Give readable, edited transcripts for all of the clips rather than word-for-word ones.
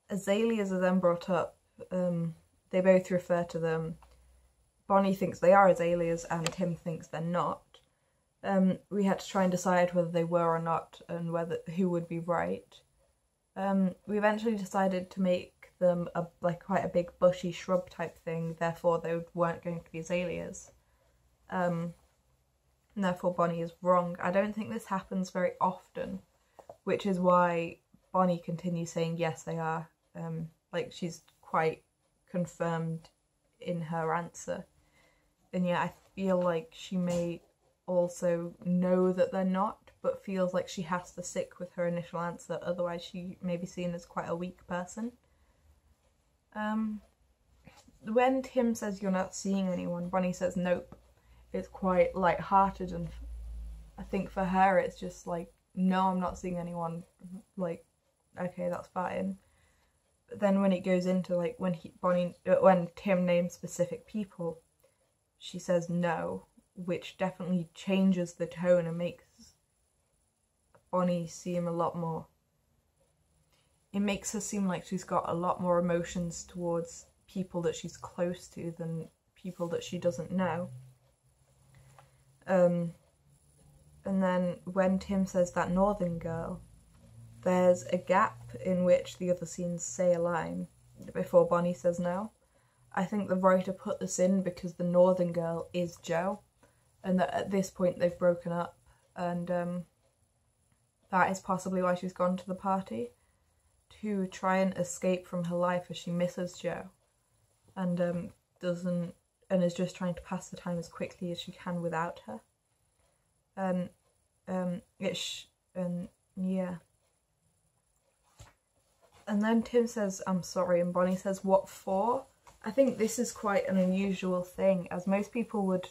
azaleas are then brought up. They both refer to them. Bonnie thinks they are azaleas and Tim thinks they're not. We had to try and decide whether they were or not and who would be right. We eventually decided to make them quite a big bushy shrub type thing, therefore they weren't going to be azaleas. And therefore Bonnie is wrong. I don't think this happens very often, which is why Bonnie continues saying yes they are. She's quite confirmed in her answer. And yeah, I feel like she may also know that they're not, but feels like she has to stick with her initial answer, otherwise she may be seen as quite a weak person. When Tim says you're not seeing anyone, Bonnie says nope. It's quite light-hearted, and I think for her it's just like, no, I'm not seeing anyone, like, okay, that's fine. But then when it goes into like when Tim names specific people, she says no, which definitely changes the tone and makes Bonnie seem a lot more, it makes her seem like she's got a lot more emotions towards people that she's close to than people that she doesn't know. And then when Tim says that northern girl, there's a gap in which the other scenes say a line before Bonnie says no. I think the writer put this in because the northern girl is Jo, and that at this point they've broken up, and that is possibly why she's gone to the party, to try and escape from her life as she misses Jo, and is just trying to pass the time as quickly as she can without her. Yeah. And then Tim says, I'm sorry, and Bonnie says, what for? I think this is quite an unusual thing, as most people would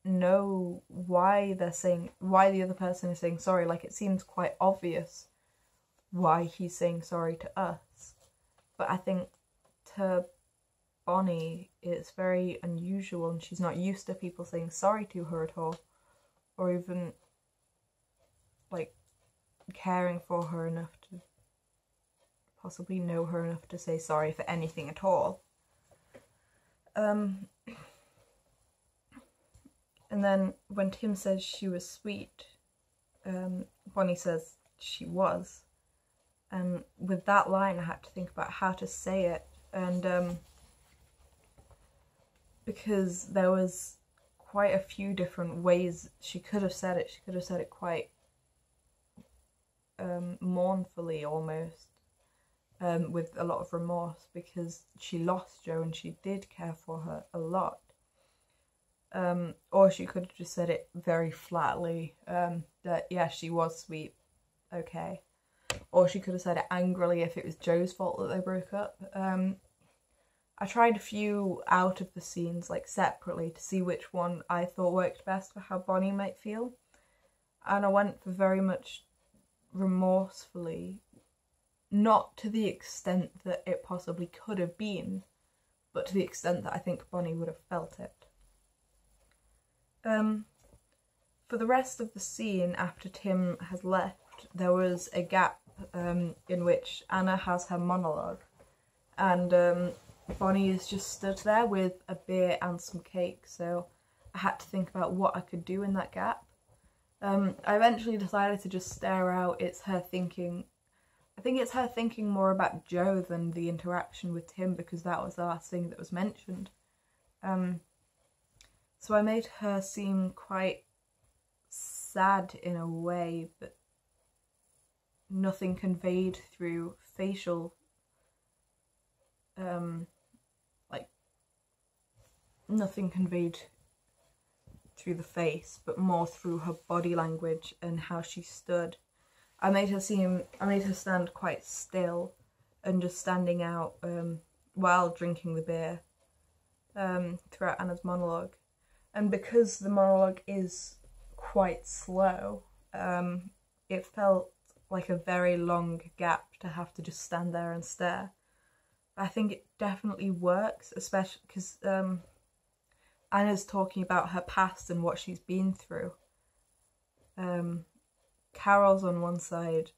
know why the other person is saying sorry. Like, it seems quite obvious why he's saying sorry to us. But I think to Bonnie, it's very unusual, and she's not used to people saying sorry to her at all, or even like caring for her enough to possibly know her enough to say sorry for anything at all. And then when Tim says she was sweet, Bonnie says she was. And with that line I had to think about how to say it, and because there was quite a few different ways she could have said it. She could have said it quite mournfully almost, with a lot of remorse, because she lost Jo and she did care for her a lot. Or she could have just said it very flatly, that yeah, she was sweet, okay. Or she could have said it angrily if it was Jo's fault that they broke up. I tried a few out of the scenes, like separately, to see which one I thought worked best for how Bonnie might feel. And I went for very much remorsefully, not to the extent that it possibly could have been, but to the extent that I think Bonnie would have felt it. For the rest of the scene, after Tim has left, there was a gap in which Anna has her monologue, and Bonnie is just stood there with a beer and some cake, so I had to think about what I could do in that gap. I eventually decided to just stare out. It's her thinking. I think it's her thinking more about Jo than the interaction with Tim, because that was the last thing that was mentioned. So I made her seem quite sad in a way, but nothing conveyed through facial, nothing conveyed through the face, but more through her body language and how she stood. I made her stand quite still and just standing out while drinking the beer throughout Anna's monologue. And because the monologue is quite slow, it felt like a very long gap to have to just stand there and stare. I think it definitely works, especially because Anna's talking about her past and what she's been through. Carol's on one side,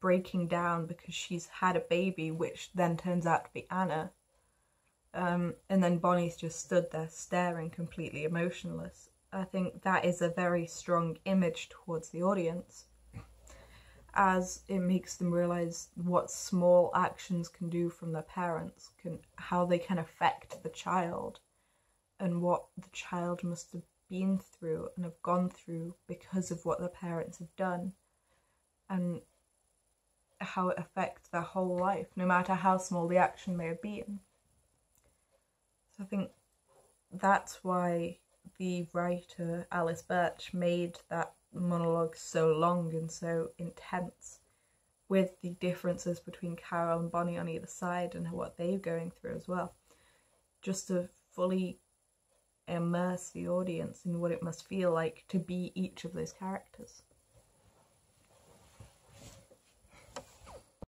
breaking down because she's had a baby, which then turns out to be Anna. And then Bonnie's just stood there staring, completely emotionless. I think that is a very strong image towards the audience, as it makes them realise what small actions can do from their parents, how they can affect the child, and what the child must have been through and have gone through because of what their parents have done, and how it affects their whole life, no matter how small the action may have been. So I think that's why the writer Alice Birch made that monologue so long and so intense, with the differences between Carol and Bonnie on either side and what they're going through as well, just to fully immerse the audience in what it must feel like to be each of those characters.